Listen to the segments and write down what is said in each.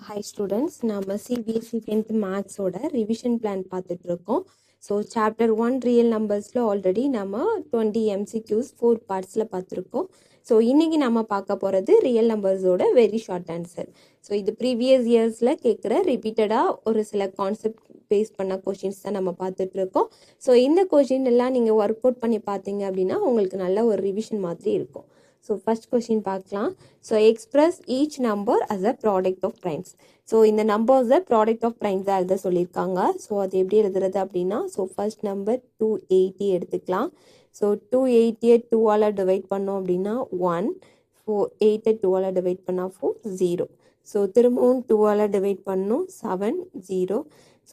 Hi students, நம்ம CBSE 10th Maths ஓட revision plan பார்த்துட்டு இருக்கோம். ஸோ சாப்டர் 1 ரியல் நம்பர்ஸில் ஆல்ரெடி நம்ம 20 MCQs 4 பார்ட்ஸில் பார்த்துருக்கோம். ஸோ இன்றைக்கி நம்ம பார்க்க போகிறது ரியல் நம்பர்ஸோட வெரி ஷார்ட் ஆன்சர். ஸோ இது ப்ரீவியஸ் இயர்ஸில் கேட்குற ரிப்பீட்டடாக ஒரு சில கான்செப்ட் பேஸ் பண்ண கொஷின்ஸ் தான் நம்ம பார்த்துட்ருக்கோம். ஸோ இந்த கொஷின் எல்லாம் நீங்கள் ஒர்க் அவுட் பண்ணி பார்த்தீங்க அப்படின்னா உங்களுக்கு நல்ல ஒரு ரிவிஷன் மாதிரி இருக்கும். ஸோ ஃபர்ஸ்ட் கொஷின் பார்க்கலாம். So express each number as a product of primes. So இந்த நம்பர்ஸை ப்ராடக்ட் ஆஃப் ப்ரைம்ஸாக எழுத சொல்லியிருக்காங்க. ஸோ அது எப்படி எழுதுறது அப்படின்னா, ஸோ ஃபர்ஸ்ட் நம்பர் 280 எடுத்துக்கலாம். ஸோ 280 2ஆல் டிவைட் பண்ணோம் அப்படின்னா 1, 8 2ஆல் டிவைட் பண்ணால் 4, 0. ஸோ திரும்பவும் 2ஆல் டிவைட் பண்ணணும் 7, 0.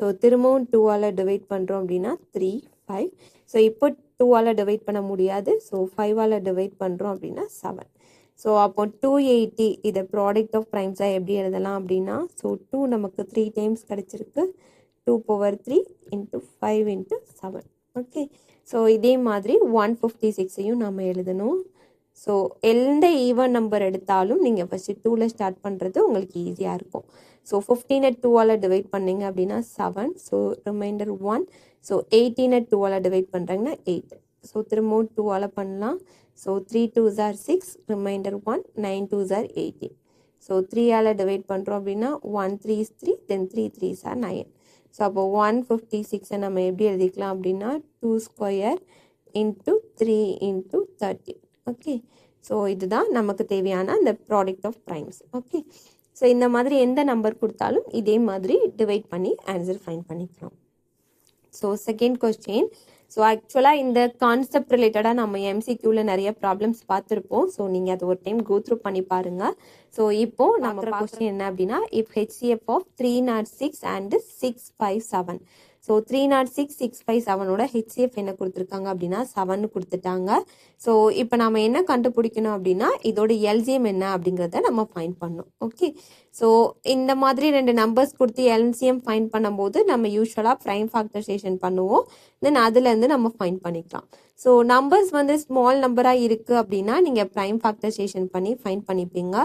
ஸோ திரும்பவும் 2ஆல் டிவைட் பண்ணுறோம் அப்படின்னா 3, 5. ஸோ இப்போ 2ஆல் டிவைட் பண்ண முடியாது. ஸோ 5ஆல் டிவைட் பண்ணுறோம் அப்படின்னா 7. ஸோ அப்போ 280 இதை ப்ராடக்ட் ஆஃப் ப்ரைம்ஸாக எப்படி எழுதலாம் அப்படின்னா, ஸோ 2 நமக்கு 3 டைம்ஸ் கிடச்சிருக்கு. 2 power 3 into 5 into 7. Okay, so இதே மாதிரி 156ஐயும் நம்ம எழுதணும். ஸோ எந்த ஈவன் நம்பர் எடுத்தாலும் நீங்கள் ஃபஸ்ட்டு 2ல் ஸ்டார்ட் பண்ணுறது உங்களுக்கு ஈஸியாக இருக்கும். ஸோ 15 2ஆல் டிவைட் பண்ணிங்க அப்படின்னா 7. So remainder 1. ஸோ 18 2ஆல் டிவைட் பண்ணுறாங்கன்னா 8. ஸோ திரும்பவும் 2ஆல் பண்ணலாம். So 3 2s are 6, remainder 1, 9 2s are 18. So 3ஆல் டிவைட் பண்ணுறோம் அப்படின்னா 1 3 is 3, then 3 3s are 9. So அப்போ 156 நம்ம எப்படி எழுதிக்கலாம் அப்படின்னா 2 square into 3 into 30. Okay, so இதுதான் நமக்கு தேவையான அந்த product of primes. Okay, so இந்த மாதிரி எந்த நம்பர் கொடுத்தாலும் இதே மாதிரி டிவைட் பண்ணி ஆன்சர் ஃபைண்ட் பண்ணிக்கலாம். So second question. ஸோ ஆக்சுவலாக இந்த கான்செப்ட் ரிலேட்டடாக நம்ம MCQவில் நிறைய ப்ராப்ளம்ஸ் பார்த்துருப்போம். ஸோ நீங்கள் அதை ஒரு டைம் கோ த்ரூ பண்ணி பாருங்கள். ஸோ இப்போது நம்ம கொஸ்டின் என்ன அப்படின்னா, if HCF of 306 and 657. So 306 657ஓட HCF என்ன கொடுத்துருக்காங்க அப்படின்னா 7 கொடுத்துட்டாங்க. ஸோ இப்போ நம்ம என்ன கண்டுபிடிக்கணும் அப்படின்னா, இதோட LCM என்ன அப்படிங்கிறத நம்ம ஃபைண்ட் பண்ணணும். ஓகே, ஸோ இந்த மாதிரி ரெண்டு நம்பர்ஸ் கொடுத்து LCM ஃபைண்ட் பண்ணும்போது நம்ம யூஸ்வலாக ப்ரைம் ஃபேக்டரைசேஷன் பண்ணுவோம். தென் அதுலேருந்து நம்ம ஃபைண்ட் பண்ணிக்கலாம். ஸோ நம்பர்ஸ் வந்து ஸ்மால் நம்பராக இருக்குது அப்படின்னா நீங்கள் ப்ரைம் ஃபேக்டரைசேஷன் பண்ணி ஃபைண்ட் பண்ணிப்பீங்க.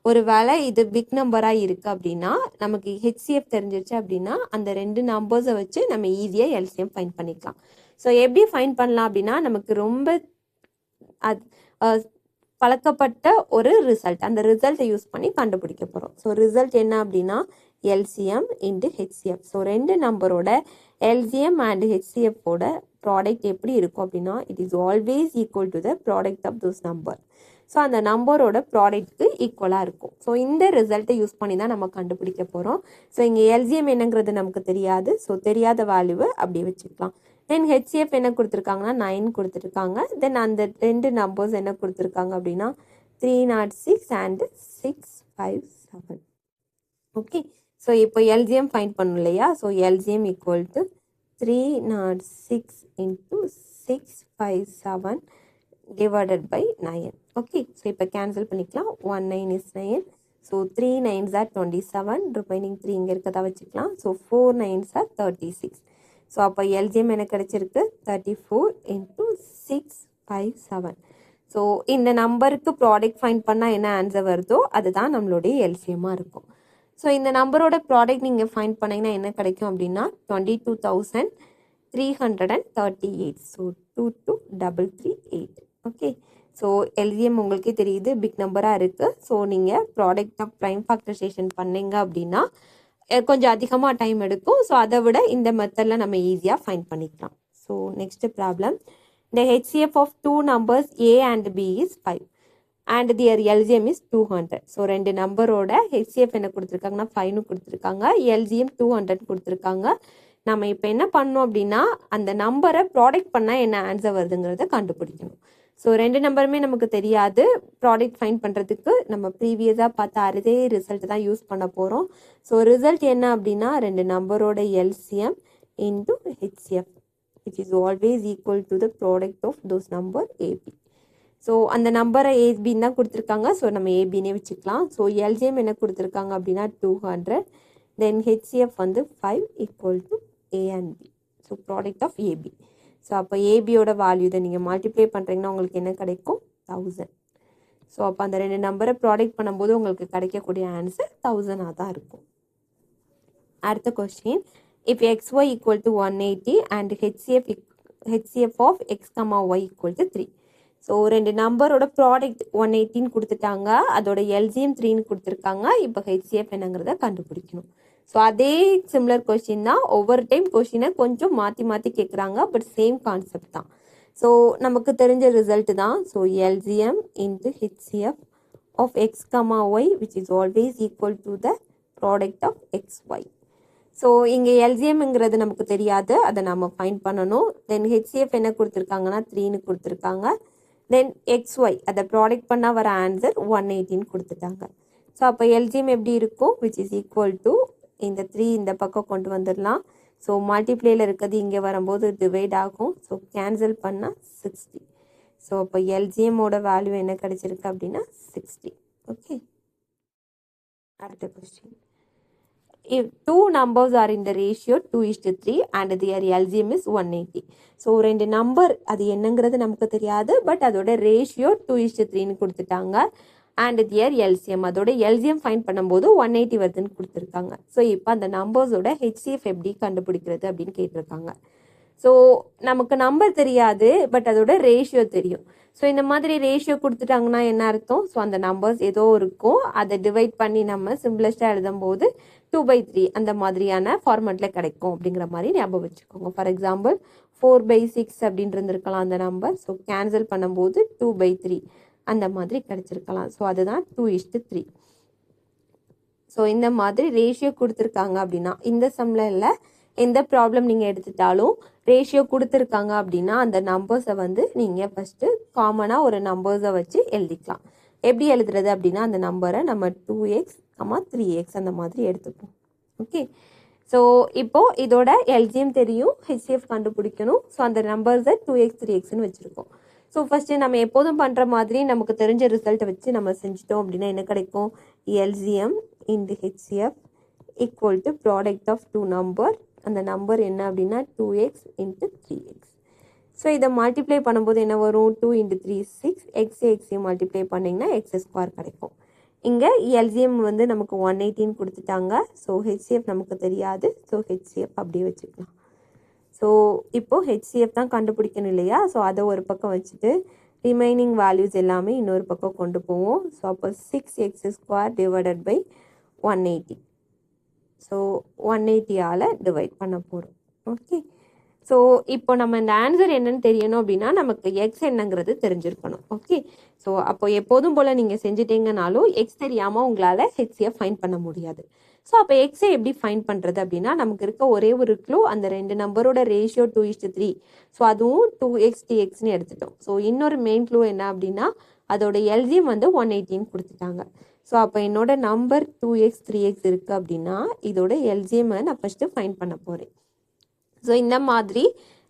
ஒரு வேளை இது பிக் நம்பராக இருக்குது அப்படின்னா நமக்கு HCF தெரிஞ்சிருச்சு அப்படின்னா அந்த ரெண்டு நம்பர்ஸை வச்சு நம்ம ஈஸியாக LCM ஃபைண்ட் பண்ணிக்கலாம். ஸோ எப்படி ஃபைண்ட் பண்ணலாம் அப்படின்னா, நமக்கு ரொம்ப பழக்கப்பட்ட ஒரு ரிசல்ட், அந்த ரிசல்ட்டை யூஸ் பண்ணி கண்டுபிடிக்க போகிறோம். ஸோ ரிசல்ட் என்ன அப்படின்னா LCM into HCF. ஸோ ரெண்டு நம்பரோட LCM அண்ட் HCFோட ப்ராடக்ட் எப்படி இருக்கும் அப்படின்னா, it is always equal to the product of those number. So அந்த நம்பரோட ப்ராடக்ட்க்கு ஈக்குவலாக இருக்கும். ஸோ இந்த ரிசல்ட்டை யூஸ் பண்ணி தான் நம்ம கண்டுபிடிக்க போகிறோம். ஸோ இங்கே LCM என்னங்கிறது நமக்கு தெரியாது. ஸோ தெரியாத வேல்யூவை அப்படி வச்சுக்கலாம். தென் HCF என்ன கொடுத்துருக்காங்கன்னா 9 கொடுத்துருக்காங்க. தென் அந்த ரெண்டு நம்பர்ஸ் என்ன கொடுத்துருக்காங்க அப்படின்னா 306 and 657. ஓகே, ஸோ இப்போ LCM ஃபைண்ட் பண்ணணும் இல்லையா. So LCM equal to 306 into 657 divided by 9. Okay, so இப்போ கேன்சல் பண்ணிக்கலாம். 1 9 is 9. So 3 9s are 27, remaining 3 இங்கே இருக்கதா வச்சுக்கலாம். So 4 9s are 36. ஸோ அப்போ LCM எனக்கு கிடைச்சிருக்கு 34 into 657. ஸோ இந்த நம்பருக்கு ப்ராடக்ட் ஃபைண்ட் பண்ணால் என்ன ஆன்சர் வருதோ அதுதான் நம்மளுடைய LCMமாக இருக்கும். ஸோ இந்த நம்பரோட ப்ராடக்ட் நீங்கள் ஃபைண்ட் பண்ணிங்கன்னா என்ன கிடைக்கும் அப்படின்னா 22,338. ஸோ 22,338. ஓகே, ஸோ LCM உங்களுக்கே தெரியுது பிக் நம்பராக இருக்குது. ஸோ நீங்கள் ப்ராடக்ட் ஆஃப் ப்ரைம் ஃபேக்டரைசேஷன் பண்ணீங்க அப்படின்னா கொஞ்சம் அதிகமாக டைம் எடுக்கும். ஸோ அதை விட இந்த மெத்தடில் நம்ம ஈஸியாக ஃபைண்ட் பண்ணிக்கலாம். So next problem. The HCF of two numbers A and B is 5 and their LCM is 200. So ரெண்டு நம்பரோட HCF என்ன கொடுத்துருக்காங்கன்னா 5 கொடுத்துருக்காங்க, LCM 200 கொடுத்துருக்காங்க. நம்ம இப்போ என்ன பண்ணோம் அப்படின்னா அந்த நம்பரை ப்ராடக்ட் பண்ணால் என்ன ஆன்சர் வருதுங்கிறத கண்டுபிடிக்கணும். ஸோ ரெண்டு நம்பருமே நமக்கு தெரியாது. ப்ராடக்ட் ஃபைண்ட் பண்ணுறதுக்கு நம்ம ப்ரீவியஸாக பார்த்த அதே ரிசல்ட் தான் யூஸ் பண்ண போகிறோம். ஸோ ரிசல்ட் என்ன அப்படின்னா ரெண்டு நம்பரோட LCM into HCF which is always equal to the product of those number AB. So அந்த நம்பரை ஏபின்னு தான் கொடுத்துருக்காங்க. ஸோ நம்ம ஏபின்னே வச்சுக்கலாம். ஸோ LCM என்ன கொடுத்துருக்காங்க அப்படின்னா 200. தென் HCF வந்து 5 equal to A and B. So product of AB. So அப்போ ஏபியோட வேல்யூ இதை நீங்கள் மல்டிப்ளை பண்ணுறீங்கன்னா உங்களுக்கு என்ன கிடைக்கும் 1000. ஸோ அப்போ அந்த ரெண்டு நம்பரை ப்ராடக்ட் பண்ணும்போது உங்களுக்கு கிடைக்கக்கூடிய ஆன்சர் 1000 தான் இருக்கும். அடுத்த question, if xy equal to 180 and HCF of x, y equal to 3. So ரெண்டு நம்பரோட ப்ராடக்ட் 180ன்னு கொடுத்துட்டாங்க, அதோட LCM 3ன்னு கொடுத்துருக்காங்க. இப்போ HCF என்னங்கிறத கண்டுபிடிக்கணும். ஸோ அதே சிமிலர் கொஸ்டின் தான், ஒவ்வொரு டைம் கொஸ்டினை கொஞ்சம் மாற்றி மாற்றி கேட்குறாங்க, பட் சேம் கான்செப்ட் தான். ஸோ நமக்கு தெரிஞ்ச ரிசல்ட் தான். So LCM into HCF of x, y which is always equal to the product of xy. So இங்கே எல்சிஎம்ங்கிறது நமக்கு தெரியாது, அதை நம்ம ஃபைண்ட் பண்ணணும். தென் ஹெச்சிஎஃப் என்ன கொடுத்துருக்காங்கன்னா 3ன்னு கொடுத்துருக்காங்க. தென் XY அதை ப்ராடக்ட் பண்ணால் வர ஆன்சர் 180ன்னு கொடுத்துட்டாங்க. ஸோ அப்போ எல்சிஎம் எப்படி இருக்கும், விச் இஸ் ஈக்குவல் டு இந்த 3 இந்த பக்கம் கொண்டு வந்துடலாம். ஸோ மல்டிப்ளேயில் இருக்கிறது இங்கே வரும்போது டிவைட் ஆகும். ஸோ கேன்சல் பண்ணால் 60. ஸோ அப்போ எல்சிஎம்மோட வேல்யூ என்ன கிடைச்சிருக்கு அப்படின்னா 60. ஓகே, அடுத்த question. If two numbers are in the ratio 2:3 and their LCM is 180. So ரெண்டு நம்பர் அது என்னங்கிறது நமக்கு தெரியாது, பட் அதோட ரேஷியோ 2:3ன்னு கொடுத்துட்டாங்க. அண்ட் தியர் எல்சிஎம், அதோட எல்சிஎம் ஃபைண்ட் பண்ணும்போது 180 வருதுன்னு கொடுத்துருக்காங்க. ஸோ இப்போ அந்த நம்பர்ஸோட HCF எப்படி கண்டுபிடிக்கிறது அப்படின்னு கேட்டிருக்காங்க. ஸோ நமக்கு நம்பர் தெரியாது, பட் அதோட ரேஷியோ தெரியும். ஸோ இந்த மாதிரி ரேஷியோ கொடுத்துட்டாங்கன்னா என்ன அர்த்தம், ஸோ அந்த நம்பர்ஸ் ஏதோ இருக்கும், அதை டிவைட் பண்ணி நம்ம சிம்பிளஸ்டாக எழுதும் போது 2/3 அந்த மாதிரியான ஃபார்மேட்டில் கிடைக்கும் அப்படிங்கிற மாதிரி ஞாபகம் வச்சுக்கோங்க. ஃபார் எக்ஸாம்பிள் 4/6 அப்படின்னு இருந்திருக்கலாம் அந்த நம்பர். ஸோ கேன்சல் பண்ணும்போது 2/3 அந்த மாதிரி கிடைச்சிருக்கலாம். ஸோ அதுதான் 2:3. ஸோ இந்த மாதிரி ரேஷியோ கொடுத்துருக்காங்க அப்படின்னா, இந்த சம்மில் இல்லை, எந்த ப்ராப்ளம் நீங்கள் எடுத்துட்டாலும் ரேஷியோ கொடுத்துருக்காங்க அப்படின்னா அந்த நம்பர்ஸை வந்து நீங்கள் ஃபஸ்ட்டு காமனாக ஒரு நம்பர்ஸை வச்சு எழுதிக்கலாம். எப்படி எழுதுறது அப்படின்னா, அந்த நம்பரை நம்ம 2x, 3x அந்த மாதிரி எடுத்துப்போம். ஓகே, ஸோ இப்போது இதோட எல்சிஎம் தெரியும், HCF கண்டுபிடிக்கணும். ஸோ அந்த நம்பர்ஸை 2x, 3xன்னு வச்சுருக்கோம். ஸோ ஃபஸ்ட்டு நம்ம எப்போதும் பண்ணுற மாதிரி நமக்கு தெரிஞ்ச ரிசல்ட்டை வச்சு நம்ம செஞ்சிட்டோம் அப்படின்னா என்ன கிடைக்கும், LCM into HCF equal to product of 2 நம்பர். அந்த நம்பர் என்ன அப்படின்னா 2x into 3x. ஸோ இதை மல்டிப்ளை பண்ணும்போது என்ன வரும், 2 into 3 6, எக்ஸையும் மல்டிப்ளை பண்ணிங்கன்னா x² கிடைக்கும். இங்கே எல்சிஎம் வந்து நமக்கு 180ன்னு கொடுத்துட்டாங்க. ஸோ HCF நமக்கு தெரியாது. ஸோ HCF அப்படியே வச்சுக்கலாம். ஸோ இப்போது HCF தான் கண்டுபிடிக்கணும் இல்லையா. ஸோ அதை ஒரு பக்கம் வச்சுட்டு ரிமைனிங் வேல்யூஸ் எல்லாமே இன்னொரு பக்கம் கொண்டு போவோம். ஸோ அப்போ 6x² டிவைடட் பை 180. ஸோ 180ஆல் டிவைட் பண்ண போகிறோம். ஓகே, ஸோ இப்போ நம்ம இந்த ஆன்சர் என்னன்னு தெரியணும் அப்படின்னா நமக்கு எக்ஸ் என்னங்கிறது தெரிஞ்சிருக்கணும். ஓகே, ஸோ அப்போ எப்போதும் போல் நீங்கள் செஞ்சிட்டீங்கனாலும் எக்ஸ் தெரியாமல் உங்களால் HCF ஃபைண்ட் பண்ண முடியாது. ஸோ அப்போ எக்ஸை எப்படி ஃபைண்ட் பண்ணுறது அப்படின்னா, நமக்கு இருக்க ஒரே ஒரு க்ளூ அந்த ரெண்டு நம்பரோட ரேஷியோ 2:3. ஸோ அதுவும் 2x dxன்னு எடுத்துட்டோம். ஸோ இன்னொரு மெயின் க்ளூ என்ன அப்படின்னா, அதோட எல்சிஎம் வந்து 180ன்னு கொடுத்துட்டாங்க. ஸோ அப்போ என்னோட நம்பர் 2x 3x இருக்குது அப்படின்னா இதோட எல்சிஎம்மை நான் ஃபஸ்ட்டு ஃபைண்ட் பண்ண போகிறேன். ஸோ இந்த மாதிரி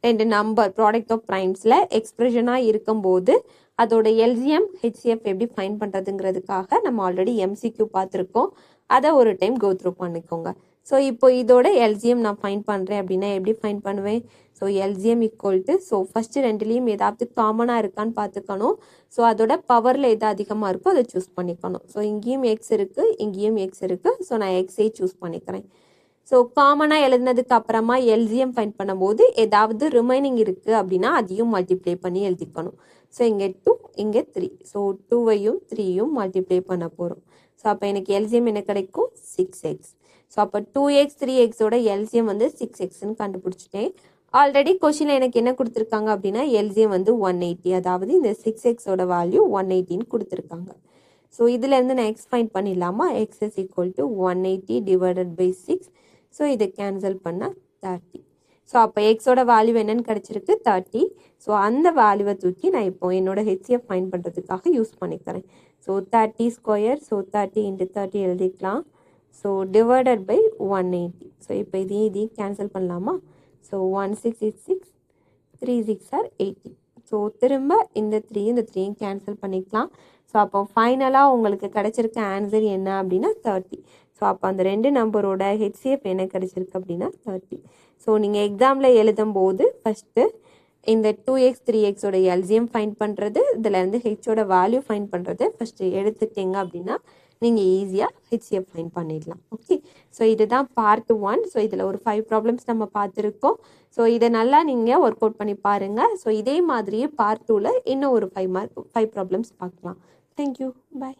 ரெண்டு நம்பர் ப்ராடக்ட் ஆஃப் ப்ரைம்ஸில் எக்ஸ்பிரஷனாக இருக்கும்போது அதோட LCM HCF எப்படி ஃபைண்ட் பண்ணுறதுங்கிறதுக்காக நம்ம ஆல்ரெடி MCQ பார்த்துருக்கோம். அதை ஒரு டைம் கோ த்ரூ பண்ணிக்கோங்க. ஸோ இப்போ இதோட LCM நான் ஃபைண்ட் பண்ணுறேன் அப்படின்னா எப்படி ஃபைண்ட் பண்ணுவேன், so LCM equal to, so first ரெண்டுலேயும் ஏதாவது காமனாக இருக்கான்னு பார்த்துக்கணும். ஸோ அதோட பவரில் எது அதிகமாக இருக்கோ அதை சூஸ் பண்ணிக்கணும். ஸோ இங்கேயும் எக்ஸ் இருக்குது, இங்கேயும் எக்ஸ் இருக்குது. ஸோ நான் எக்ஸை சூஸ் பண்ணிக்கிறேன். ஸோ காமனாக எழுதினதுக்கு அப்புறமா LCM ஃபைண்ட் பண்ணும்போது ஏதாவது ரிமைனிங் இருக்குது அப்படின்னா அதையும் மல்டிப்ளை பண்ணி எழுதிக்கணும். ஸோ இங்கே 2, இங்கே 3. ஸோ 2வையும் 3யும் மல்டிப்ளை பண்ண போகிறோம். ஸோ அப்போ எனக்கு LCM என்ன கிடைக்கும், 6x. ஸோ அப்போ 2x 3xோட LCM வந்து 6xன்னு கண்டுபிடிச்சிட்டேன். ஆல்ரெடி கொஷினில் எனக்கு என்ன கொடுத்துருக்காங்க அப்படின்னா LCM வந்து 180, அதாவது இந்த 6xோட வேல்யூ 180ன்னு கொடுத்துருக்காங்க. ஸோ இதுலேருந்து நான் எக்ஸ் ஃபைண்ட் பண்ணிடலாமா, x is equal to 180 divided by 6. So இதை கேன்சல் பண்ணால் 30. ஸோ அப்போ எக்ஸோட வேல்யூ என்னன்னு கிடச்சிருக்கு, 30. ஸோ அந்த வேல்யூவை தூக்கி நான் இப்போ என்னோட HCF ஃபைண்ட் பண்ணுறதுக்காக யூஸ் பண்ணிக்கிறேன். ஸோ 30², ஸோ 30 into 30 எழுதிக்கலாம். So divided by 180. ஸோ இப்போ இதையும் கேன்சல் பண்ணலாமா. So 16 is 6, 3 6 are 80. ஸோ திரும்ப இந்த 3யும் கேன்சல் பண்ணிக்கலாம். ஸோ அப்போ ஃபைனலாக உங்களுக்கு கிடைச்சிருக்க ஆன்சர் என்ன அப்படின்னா 30. ஸோ அப்போ அந்த ரெண்டு நம்பரோட HCF என்ன கிடைச்சிருக்கு அப்படின்னா 30. ஸோ நீங்கள் எக்ஸாமில் எழுதும்போது ஃபஸ்ட்டு இந்த 2x 3xோட LCM ஃபைண்ட் பண்ணுறது, இதில் இருந்து ஹெச்சோட வேல்யூ ஃபைண்ட் பண்ணுறது ஃபஸ்ட்டு எடுத்துட்டிங்க அப்படின்னா நீங்கள் ஈஸியாக HCF ஃபைண்ட் பண்ணிடலாம். ஓகே, ஸோ இதுதான் பார்ட் 1. ஸோ இதில் ஒரு 5 ப்ராப்ளம்ஸ் நம்ம பார்த்துருக்கோம். ஸோ இதை நல்லா நீங்கள் ஒர்க் அவுட் பண்ணி பாருங்கள். ஸோ இதே மாதிரியே பார்ட் 2ல் இன்னும் ஒரு 5 ப்ராப்ளம்ஸ் பார்க்கலாம். தேங்க்யூ, பாய்.